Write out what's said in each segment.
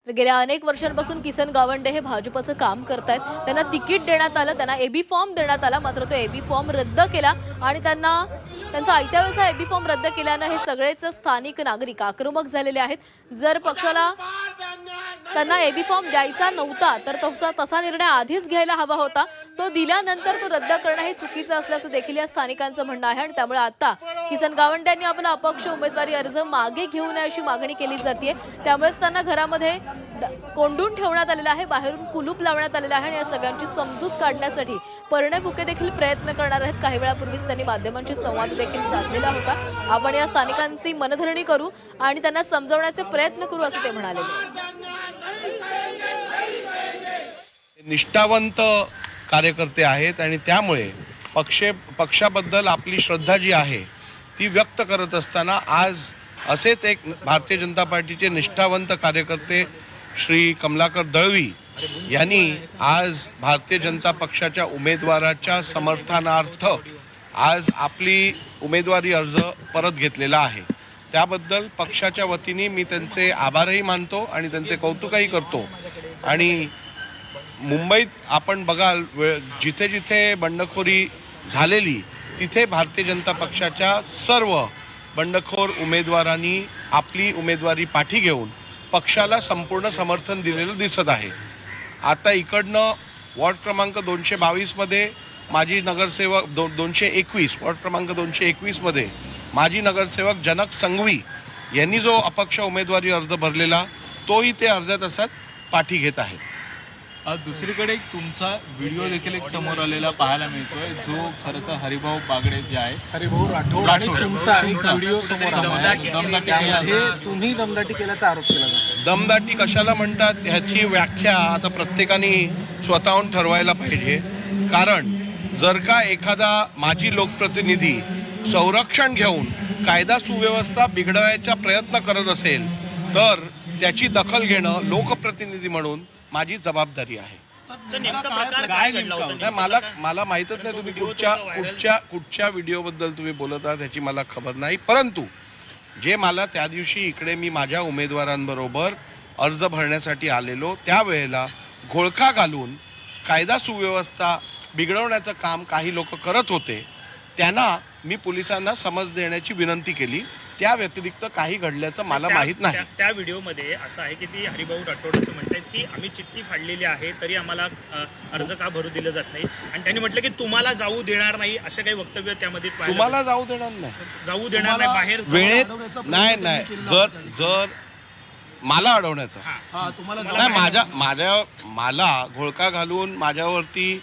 तर गेल्या अनेक वर्षांपासून किसन गावंडे हे भाजपचं काम करतायत। त्यांना तिकीट देण्यात आलं, त्यांना एबी फॉर्म देण्यात आला, मात्र तो एबी फॉर्म रद्द केला आणि त्यांचा आयत्या वेळेस एबी फॉर्म रद्द केल्यानं हे सगळेच स्थानिक नागरिक आक्रमक झालेले आहेत। जर पक्षाला त्यांना एबी फॉर्म द्यायचा नव्हता तर तसा निर्णय आधीच घ्यायला हवा होता, तो दिल्यानंतर तो रद्द करणं हे चुकीचं असल्याचं देखील या स्थानिकांचं म्हणणं आहे। आणि त्यामुळे आता किसन गावंडे यांनी आपला अपक्ष उमेदवारी अर्ज मागे घेऊ नये अशी मागणी केली जाते। त्यामुळेच त्यांना घरामध्ये कोंडून ठेवण्यात आलेला आहे, बाहेरून कुलूप लावण्यात आलेला आहे आणि या सगळ्यांची समजूत काढण्यासाठी परिणय फुके देखील प्रयत्न करणार आहेत। काही वेळापूर्वीच त्यांनी माध्यमांशी संवाद देखील साधलेला होता। आपण या स्थानिकांची मनधरणी करू आणि त्यांना समजवण्याचे प्रयत्न करू असं ते म्हणाले। निष्ठावंत कार्यकर्ते आहेत आणि त्यामुळे पक्षाबद्दल आपली श्रद्धा जी आहे ती व्यक्त करत असताना आज असेच एक भारतीय जनता पार्टीचे निष्ठावंत कार्यकर्ते श्री कमलाकर दळवी यांनी आज भारतीय जनता पक्षाच्या उमेदवाराच्या समर्थनार्थ आज आपली उमेदवारी अर्ज परत घेतलेला आहे। त्याबद्दल पक्षाच्या वतीने मी त्यांचे आभारही मानतो आणि त्यांचे कौतुकही करतो। आणि मुंबईत आपण बघाल जिथे जिथे बंडखोरी झालेली तिथे भारतीय जनता पक्षाच्या सर्व बंडखोर उमेदवारांनी आपली उमेदवारी पाठी घेऊन पक्षाला संपूर्ण समर्थन दिलेलं दिसत आहे। आता इकडनं वॉर्ड क्रमांक 222 मध्ये माजी नगरसेवक 221 वॉर्ड क्रमांक 221 मध्ये माजी नगरसेवक जनक संघवी यांनी जो अपक्ष उमेदवारी अर्ज भरलेला तोही ते अर्ध्या तासात पाठी घेत आहेत। दुसरीकडे तुमचा व्हिडिओ देखील एक समोर आलेला पाहायला मिळतोय, जो खरं तर हरिभाऊ बागडे जे आहे, हरिभाऊ राठोड आणि तुमचा एक व्हिडिओ समोर आला, तुम्ही दमदाटी केल्याचा आरोप केला जातो। दमदाटी कशाला म्हणतात ह्याची व्याख्या आता प्रत्येकाने स्वतःहून ठरवायला पाहिजे। कारण जर का एखादा माजी लोकप्रतिनिधी संरक्षण घेऊन कायदा सुव्यवस्था बिघडवायचा प्रयत्न करत असेल तर त्याची दखल घेणं लोकप्रतिनिधी म्हणून माझी जबाबदारी आहे। मला माहीतच नाही तुम्ही कुठच्या व्हिडिओबद्दल तुम्ही बोलत आहात ह्याची मला खबर नाही। परंतु जे मला त्या दिवशी इकडे मी माझ्या उमेदवारांबरोबर अर्ज भरण्यासाठी आलेलो त्यावेळेला घोळका घालून कायदा सुव्यवस्था बिघडवण्याचं काम काही लोक करत होते, त्यांना मी पोलिसांना समज देण्याची विनंती केली। त्या व्यतिरिक्त काही घडल्याचं मला माहीत नाही। त्या व्हिडिओमध्ये असं आहे की ती हरिभाऊ राठोड असं म्हणतात की आम्ही चिठ्ठी फाडलेली आहे तरी आम्हाला अर्ज का भरू दिलं जात नाही आणि त्यांनी म्हटलं की तुम्हाला जाऊ देणार नाही असं काही वक्तव्य त्यामध्ये तुम्हाला जाऊ देणार नाही, जाऊ देणार नाही बाहेर वेळेत नाही जर मला अडवण्याचं नाही, मला घोळका घालून माझ्यावरती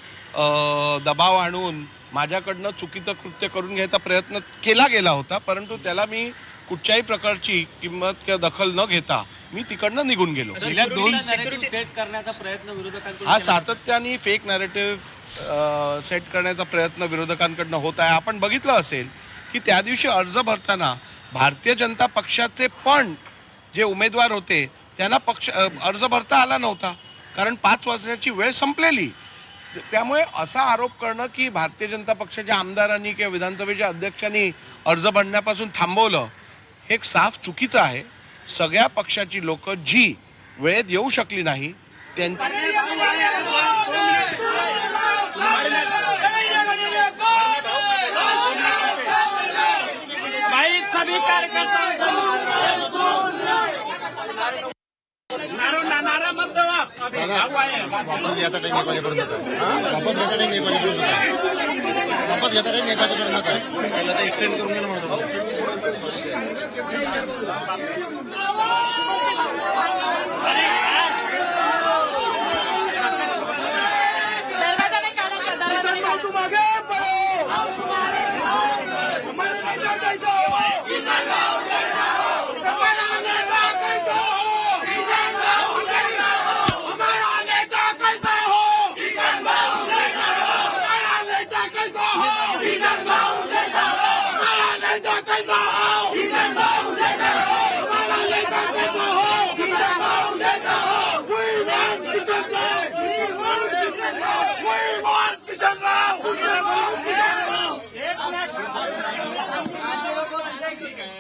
दबाव आणून माझ्याकडनं चुकीचं कृत्य करून घ्यायचा प्रयत्न केला गेला होता, परंतु त्याला मी कुठच्याही प्रकारची किंमत किंवा दखल न घेता मी तिकडनं निघून गेलो। हा सातत्याने फेक नॅरेटिव्ह सेट करण्याचा प्रयत्न विरोधकांकडनं होत आहे। आपण बघितलं असेल की त्या दिवशी अर्ज भरताना भारतीय जनता पक्षाचे पण जे उमेदवार होते त्यांना अर्ज भरता आला नव्हता, कारण 5 वाजण्याची वेळ संपलेली। त्यामुळे असा आरोप करणं की भारतीय जनता पक्षाच्या आमदारांनी किंवा विधानसभेच्या अध्यक्षांनी अर्ज भरण्यापासून थांबवलं हे साफ चुकीचं आहे। सगळ्या पक्षाची लोक जी वेळेत येऊ शकली नाही त्यांची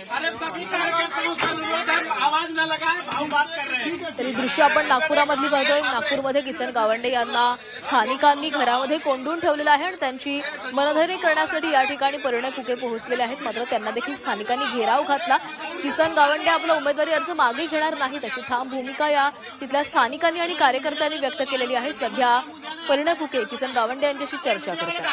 अरे सभी कार्यकर्ताओं का अनुरोध है। आवाज न लगाए, भाऊ बात कर रहे हैं. तरी दृश्य आपण नागपुरामधली पाहतोय. नागपूरमध्ये किसन गावंडे यांना स्थानिकांनी घरामध्ये कोंडून ठेवलेलं आहे आणि त्यांची मनधरणी करण्यासाठी या ठिकाणी परिणय फुके पोहोचलेले आहेत. मात्र त्यांना देखील स्थानिकांनी घेराव घातला. किसन गावंडे आपला उमेदवारी अर्ज मागे घेणार नाहीत अशी ठाम भूमिका या तिथल्या स्थानिकांनी आणि कार्यकर्त्यांनी व्यक्त केलेली आहे. सध्या परिणय फुके किसन गावंडे यांच्याशी चर्चा करतात.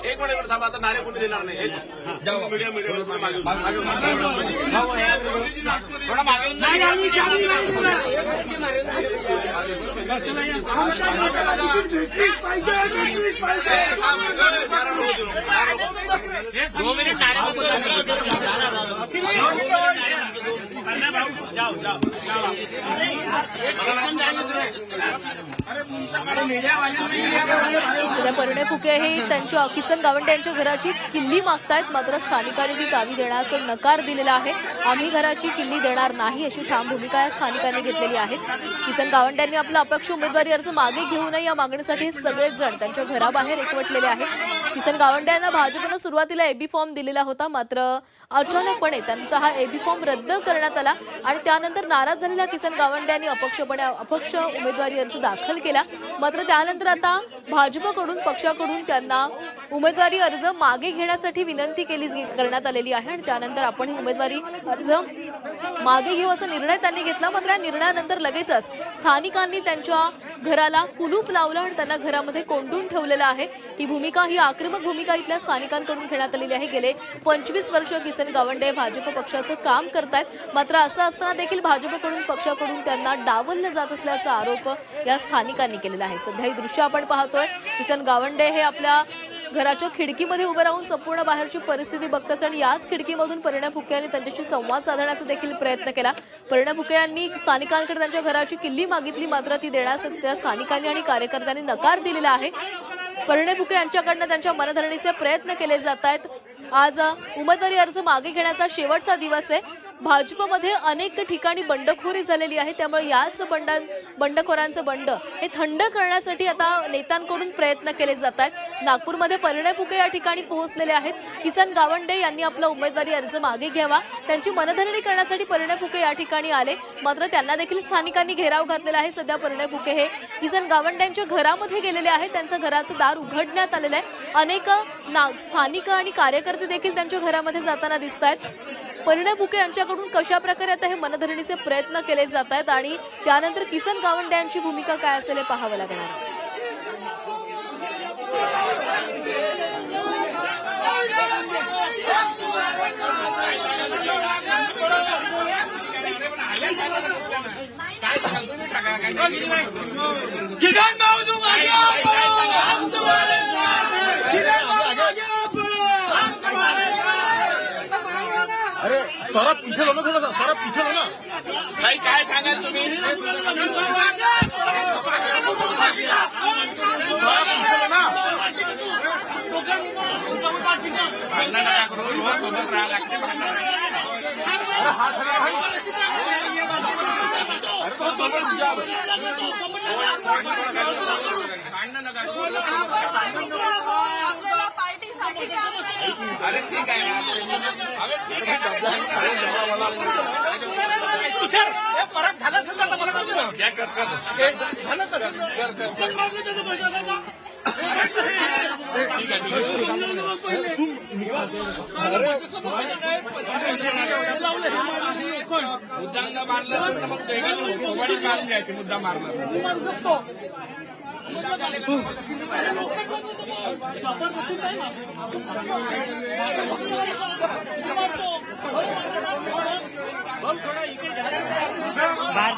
एक मिनिट थांबा, आता नारे कोणी देणार नाही. मीडिया थोडा मागे सध्या परिणय फुके हे त्यांच्या किसन गावंडे यांच्या घराची किल्ली मागतायत. मात्र स्थानिकांनी ती चावी देण्यास नकार दिलेला आहे. आम्ही घराची किल्ली देणार नाही अशी ठाम भूमिका या स्थानिकांनी घेतलेली आहे. किसन गावंडे यांनी आपला अपक्ष उमेदवारी अर्ज मागे घेऊ नये या मागणीसाठी सगळेच जण त्यांच्या घराबाहेर एकवटलेले आहेत. किसन गावंडे यांना भाजपनं सुरुवातीला एबी फॉर्म दिलेला होता. मात्र अचानकपणे त्यांचा हा एबी फॉर्म रद्द करण्यात आला आणि त्यानंतर नाराज झालेल्या किसन गावंडे यांनी अपक्ष उमेदवारी अर्ज दाखल केला. मात्र त्यानंतर आता भाजपकडून पक्षाकडून त्यांना उमेदवारी अर्ज मागे घेण्यासाठी विनंती करण्यात आलेली आहे आणि त्यानंतर आपण ही उमेदवारी अर्ज मागे घेऊ असा निर्णय त्यांनी घेतला. मात्र या निर्णयानंतर लगेचच स्थानिकांनी त्यांच्या घराला कुलूप लावलं आणि त्यांना घरामध्ये कोंडून ठेवलेलं आहे. ही आक्रमक भूमिका इथल्या स्थानिकांकडून घेण्यात आलेली आहे. गेले 25 वर्ष किसन गावंडे भाजप पक्षाचं काम करतायत. मात्र असं असताना देखील भाजपकडून पक्षाकडून त्यांना डावललं जात असल्याचा आरोप या स्थानिकांनी केलेला आहे. सध्या ही दृश्य आपण पाहतोय. किसन गावंडे हे आपल्या घराच्या खिडकीमध्ये उभं राहून संपूर्ण बाहेरची परिस्थिती बघतात आणि याच खिडकीमधून परिणय फुके यांनी त्यांच्याशी संवाद साधण्याचा देखील प्रयत्न केला. परिणय फुके यांनी स्थानिकांकडे त्यांच्या घराची किल्ली मागितली. मात्र ती देण्यास त्या स्थानिकांनी आणि कार्यकर्त्यांनी नकार दिलेला आहे. परिणय फुके यांच्याकडनं त्यांच्या मनधरणीचे प्रयत्न केले जात आहेत. आज उमेदवारी अर्ज मागे घेण्याचा शेवटचा दिवस आहे. भाजपमध्ये अनेक ठिकाणी बंडखोरी झालेली आहे. त्यामुळे याच बंडखोरांचं बंड हे थंड करण्यासाठी आता नेत्यांकडून प्रयत्न केले जात आहेत. नागपूरमध्ये परिणय फुके या ठिकाणी पोहोचलेले आहेत. किसन गावंडे यांनी आपला उमेदवारी अर्ज मागे घ्यावा त्यांची मनधरणी करण्यासाठी परिणय फुके या ठिकाणी आले. मात्र त्यांना देखील स्थानिकांनी घेराव घातलेला आहे. सध्या परिणय फुके हे किसन गावंडे यांच्या घरामध्ये गेलेले आहेत. त्यांचं घराचं दार उघडण्यात आलेलं आहे. अनेक स्थानिक आणि कार्यकर्ते देखील त्यांच्या घरामध्ये जाताना दिसत आहेत. परिणय फुके यांच्याकडून कशा प्रकारे आता हे मनधरणीचे प्रयत्न केले जात आहेत आणि त्यानंतर किसन गावंडे यांची भूमिका काय असेल हे पाहावं लागणार आहे. अरे सौरभ पीछे लो ना, थोड़ा सा सौरभ पीछे लो ना. काही काय सांगाल तुम्ही? अरे ठीक आहे तुषार परत झालं असेल तर मला झालं मुद्दा मारलं मग काढून घ्यायचे. मुद्दा मारला बाहर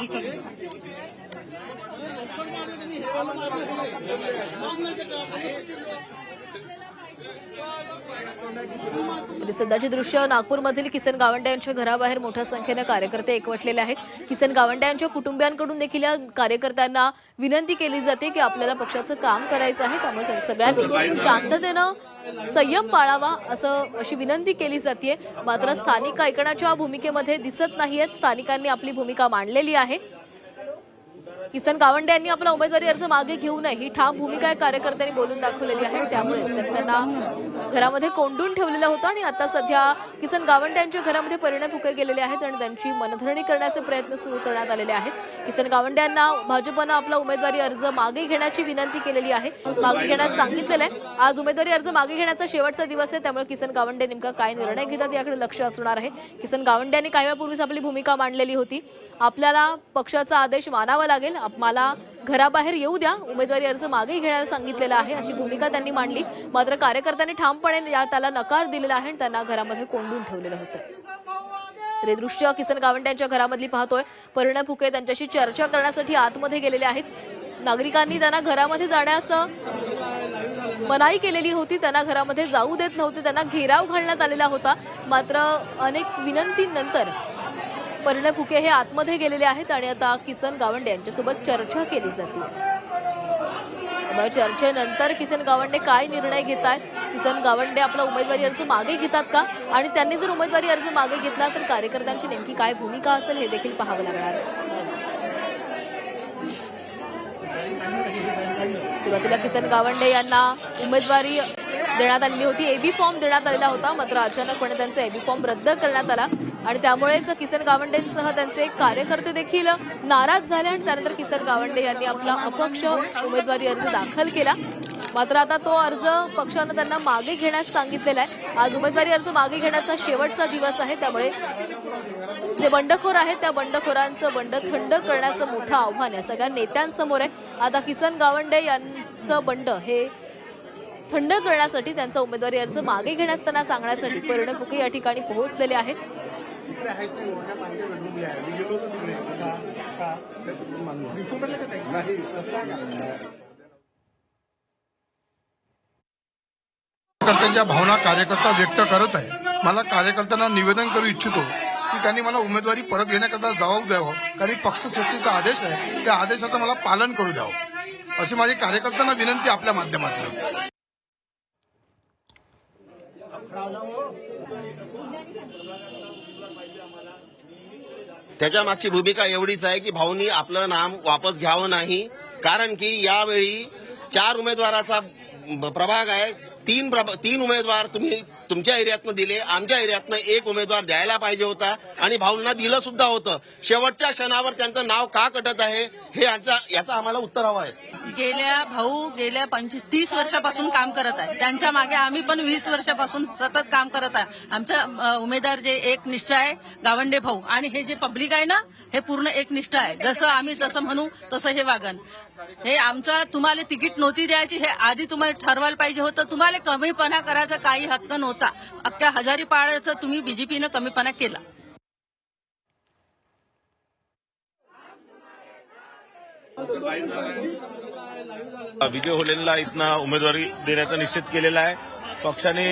तरी सध्याची दृश्य नागपूरमधील किसन गावंडे यांच्या घराबाहेर मोठ्या संख्येने कार्यकर्ते एकवटलेले आहेत. किसन गावंडे यांच्या कुटुंबियांकडून देखील या कार्यकर्त्यांना विनंती केली जाते की आपल्याला पक्षाचं काम करायचं आहे, त्यामुळे सगळ्यांनी शांततेनं संयम पाळावा अशी विनंती केली जाते. मात्र स्थानिक ऐकण्याच्या भूमिकेमध्ये दिसत नाहीयेत. स्थानिकांनी आपली भूमिका मांडलेली आहे. किसन गावंडे यांनी आपला उमेदवारी अर्ज मागे घेऊ नये ही ठाम भूमिका कार्यकर्त्यांनी बोलून दाखवलेली आहे. त्यामुळेच त्यांनी त्यांना घरामध्ये कोंडून ठेवलेलं होतं आणि आता सध्या किसन गावंडे यांच्या घरामध्ये परिणय फुके गेलेले आहेत आणि त्यांची मनधरणी करण्याचे प्रयत्न सुरू करण्यात आलेले आहेत. किसन गावंडे यांना भाजपनं आपला उमेदवारी अर्ज मागे घेण्याची विनंती केलेली आहे, मागे घेण्यास सांगितलेलं आहे. आज उमेदवारी अर्ज मागे घेण्याचा शेवटचा दिवस आहे, त्यामुळे किसन गावंडे नेमका काय निर्णय घेतात याकडे लक्ष असणार आहे. किसन गावंडे यांनी काही वेळापूर्वीच आपली भूमिका मांडलेली होती. आपल्याला पक्षाचा आदेश मानावा लागेल, मला घराबाहेर येऊ द्या, उमेदवारी अर्ज मागे घेण्याला सांगितलेला आहे अशी भूमिका त्यांनी मांडली. मात्र कार्यकर्त्यांनी ठामपणे त्याला नकार दिलेला आहे आणि त्यांना घरामध्ये कोंडून ठेवलेलं होतं. तर हे दृश्य किसन गावंडे यांच्या घरामधली पाहतोय. परिणय फुके त्यांच्याशी चर्चा करण्यासाठी आतमध्ये गेलेले आहेत. नागरिकांनी त्यांना घरामध्ये जाण्यास मनाई केलेली होती, त्यांना घरामध्ये जाऊ देत नव्हते, त्यांना घेराव घालण्यात आलेला होता. मात्र अनेक विनंतीनंतर परिणय फुके हे आतमध्ये गेलेले आहेत आणि आता किसन गावंडे यांच्यासोबत चर्चा केली जाते. त्यामुळे चर्चेनंतर किसन गावंडे काय निर्णय घेत आहेत, किसन गावंडे आपला उमेदवारी अर्ज मागे घेतात का, आणि त्यांनी जर उमेदवारी अर्ज मागे घेतला तर कार्यकर्त्यांची नेमकी काय भूमिका असेल हे देखील पाहावं लागणार आहे. सुरुवातीला किसन गावंडे यांना उमेदवारी देण्यात आलेली होती, एबी फॉर्म देण्यात आलेला होता. मात्र अचानकपणे त्यांचा एबी फॉर्म रद्द करण्यात आला आणि त्यामुळेच किसन गावंडेंसह त्यांचे कार्यकर्ते देखील नाराज झाले आणि त्यानंतर किसन गावंडे यांनी आपला अपक्ष उमेदवारी अर्ज दाखल केला. मात्र आता तो अर्ज पक्षानं त्यांना मागे घेण्यास सांगितलेला आहे. आज उमेदवारी अर्ज मागे घेण्याचा शेवटचा दिवस आहे, त्यामुळे जे बंडखोर आहेत त्या बंडखोरांचं बंड थंड करण्याचं मोठं आव्हान या सगळ्या नेत्यांसमोर आहे. आता किसन गावंडे यांचं बंड हे थंड करण्यासाठी त्यांचा उमेदवारी अर्ज मागे घेण्यास त्यांना सांगण्यासाठी परिणय फुके या ठिकाणी पोहोचलेले आहेत. कार्यकर्त्यांच्या भावना कार्यकर्ता व्यक्त करत आहे. मला कार्यकर्त्यांना निवेदन करू इच्छितो की त्यांनी मला उमेदवारी परत घेण्याकरता जबाब द्यावं, कारण पक्षश्रेष्ठीचा आदेश आहे, त्या आदेशाचं मला पालन करू द्यावं अशी माझी कार्यकर्त्यांना विनंती आपल्या माध्यमातून. त्याच्या मागची भूमिका एवढीच आहे की भाऊनी आपलं नाम वापस घ्यावं नाही, कारण की यावेळी 4 उमेदवाराचा प्रभाग आहे. 3 उमेदवार तुम्ही तुमच्या एरियातनं दिले, आमच्या एरियातनं 1 उमेदवार द्यायला पाहिजे होता आणि भाऊंना दिलं सुद्धा होतं. शेवटच्या क्षणावर त्यांचं नाव का कटत आहे हे याचा आम्हाला उत्तर हवं आहे. गेल्या 30 वर्षापासून काम करत आहे, त्यांच्या मागे आम्ही पण 20 वर्षापासून सतत काम करत आहे. आमचा उमेदवार जे एकनिष्ठ आहे गावंडे भाऊ, आणि हे जे पब्लिक आहे ना हे पूर्ण एकनिष्ठ आहे. जसं आम्ही तसं म्हणू तसं हे वागण. हे आमचा तुम्हाला तिकीट नव्हती द्यायची, हे आधी तुम्हाला ठरवायला पाहिजे होतं. तुम्हाला कमीपणा करायचा काही हक्क नव्हता. अख्ख्या हजारीपाड्याचं तुम्ही बीजेपीनं कमीपणा केला. विजय होलेंना इथनं उमेदवारी देण्याचा निश्चित केलेला आहे. पक्षाने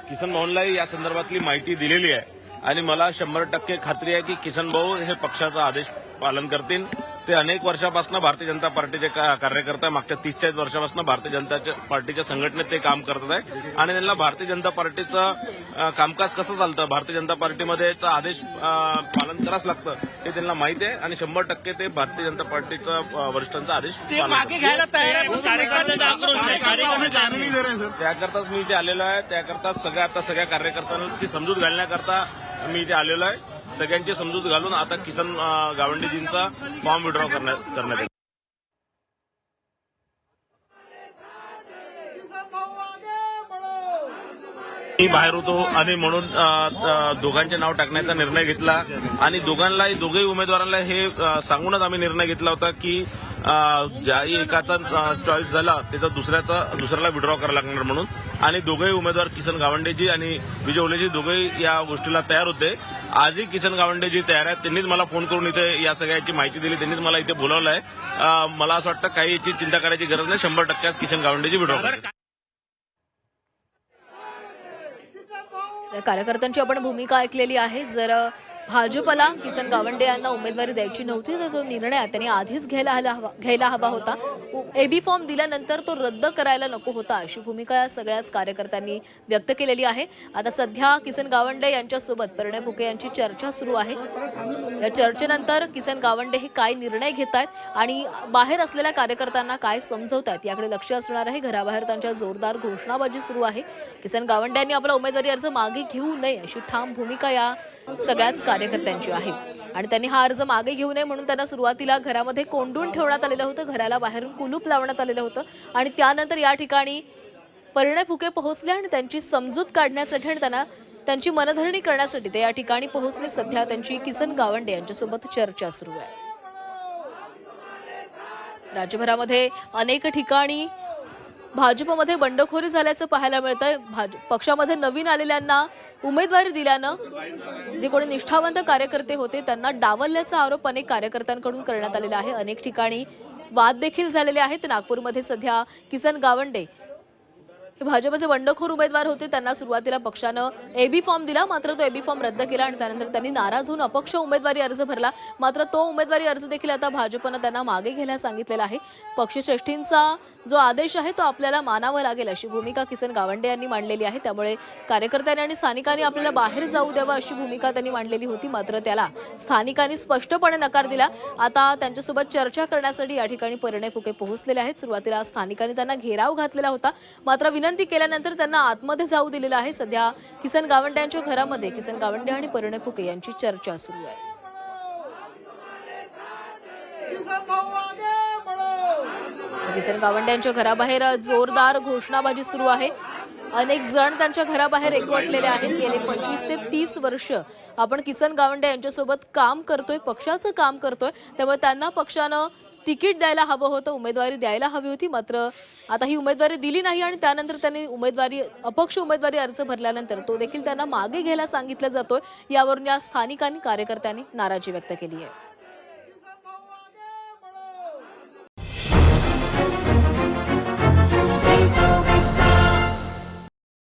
किसन भाऊंलाही या संदर्भातली माहिती दिलेली आहे आणि मला 100% खात्री आहे की किसन भाऊ हे पक्षाचा आदेश पालन करतील. ते अनेक वर्षापासून भारतीय जनता पार्टीचे कार्यकर्ता, मागच्या 30-40 वर्षापासून भारतीय जनता पार्टीच्या संघटनेत ते काम करत आहे आणि त्यांना भारतीय जनता पार्टीचं कामकाज कसं चालतं, भारतीय जनता पार्टीमध्ये आदेश पालन करावंच लागतं हे त्यांना माहिती आहे आणि 100% ते भारतीय जनता पार्टीचा वरिष्ठांचा आदेश मागे घ्यायला तयार आहे. त्याकरताच मी इथे आलेलो आहे. त्याकरताच सगळ्या कार्यकर्त्यांना समजूत घालण्याकरता मी इथे आलेलो आहे. सगळ्यांची समजूत घालून आता किसन गावंडेजींचा फॉर्म विड्रॉ करण्यात येईल. मी बाहेर होतो आणि म्हणून दोघांचे नाव टाकण्याचा निर्णय घेतला आणि दोघेही उमेदवारांना हे सांगूनच आम्ही निर्णय घेतला होता की ज्याही एकाचा चॉईस झाला त्याचा दुसऱ्याला विड्रॉ करायला लागणार म्हणून. आणि दोघेही उमेदवार किसन गावंडेजी आणि विजय ओलेजी दोघेही या गोष्टीला तयार होते. आजही किसन गावंडेजी तयार आहेत. त्यांनीच मला फोन करून इथे या सगळ्याची माहिती दिली, त्यांनीच मला इथे बोलावलं आहे. मला असं वाटतं काही याची चिंता करायची गरज नाही. 100% किसन गावंडेजी विड्रॉ करतील. या कार्यकर्त्यांची आपण भूमिका ऐकलेली आहे. जर भाजपला किसन गावंडे यांना उमेदवारी द्यायची नव्हती तर तो निर्णय त्यांनी आधीच घ्यायला हवा होता. एबी फॉर्म दिल्यानंतर तो रद्द करायला नको होता अशी भूमिका या सगळ्याच कार्यकर्त्यांनी व्यक्त केलेली आहे. आता सध्या किसन गावंडे यांच्यासोबत परिणय फुके यांची चर्चा सुरू आहे. या चर्चेनंतर किसन गावंडे हे काय निर्णय घेत आहेत आणि बाहेर असलेल्या कार्यकर्त्यांना काय समजवत आहेत याकडे लक्ष असणार आहे. घराबाहेर त्यांच्या जोरदार घोषणाबाजी सुरू आहे. किसन गावंडे यांनी आपला उमेदवारी अर्ज मागे घेऊ नये अशी ठाम भूमिका या सगळ्याच कार्यकर्त्यांची आहे आणि त्यांनी हा अर्ज मागे घेऊ नये म्हणून त्यांना सुरुवातीला घरामध्ये कोंडून ठेवण्यात आलेलं होतं. घराला बाहेरून कुलूप लावण्यात आलेलं होतं आणि त्यानंतर या ठिकाणी परिणय फुके पोहोचले आणि त्यांची समजूत काढण्यासाठी आणि त्यांची मनधरणी करण्यासाठी ते या ठिकाणी पोहोचले. सध्या त्यांची किसन गावंडे यांच्यासोबत चर्चा सुरू आहे. राज्यभरामध्ये अनेक ठिकाणी भाजपमध्ये बंडखोरी झाल्याचं पाहायला मिळतंय. पक्षामध्ये नवीन आलेल्यांना उमेदवारी दिल्यानं जे कोणी निष्ठावंत कार्यकर्ते होते त्यांना डावलल्याचा आरोप अनेक कार्यकर्त्यांकडून करण्यात आलेला आहे. अनेक ठिकाणी वाद देखील झालेले आहेत. नागपूरमध्ये सध्या किसन गावंडे हे भाजपचे बंडखोर उमेदवार होते. त्यांना सुरुवातीला पक्षानं एबी फॉर्म दिला मात्र तो एबी फॉर्म रद्द केला आणि त्यानंतर त्यांनी नाराज होऊन अपक्ष उमेदवारी अर्ज भरला. मात्र तो उमेदवारी अर्ज देखील आता भाजपनं त्यांना मागे घ्यायला सांगितलेला आहे. पक्षश्रेष्ठींचा जो आदेश आहे तो आपल्याला मानावा लागेल अशी भूमिका किसन गावंडे यांनी मांडलेली आहे. त्यामुळे कार्यकर्त्यांनी आणि स्थानिकांनी आपल्याला बाहेर जाऊ द्यावं अशी भूमिका त्यांनी मांडलेली होती. मात्र त्याला स्थानिकांनी स्पष्टपणे नकार दिला. आता त्यांच्यासोबत चर्चा करण्यासाठी या ठिकाणी परिणय फुके पोहोचलेले आहेत. सुरुवातीला स्थानिकांनी त्यांना घेराव घातलेला होता मात्र विनंती केल्यानंतर त्यांना आतमध्ये जाऊ दिलेलं आहे. सध्या किसन गावंडे यांच्या घरामध्ये किसन गावंडे आणि परिणय फुके यांची चर्चा सुरू आहे. किसन गावंडे यांच्या घराबाहेर जोरदार घोषणाबाजी सुरू आहे. अनेक जण त्यांच्या घराबाहेर एकवटलेले आहेत. गेले 25 ते 30 वर्ष आपण किसन गावंडे यांच्यासोबत काम करतोय, पक्षाचं काम करतोय. त्यामुळे त्यांना पक्षानं तिकीट द्यायला हवं होतं, उमेदवारी द्यायला हवी होती. मात्र आता ही उमेदवारी दिली नाही आणि त्यानंतर त्यांनी अपक्ष उमेदवारी अर्ज भरल्यानंतर तो देखील त्यांना मागे घ्यायला सांगितलं जातोय. यावरून या स्थानिकांनी कार्यकर्त्यांनी नाराजी व्यक्त केली आहे.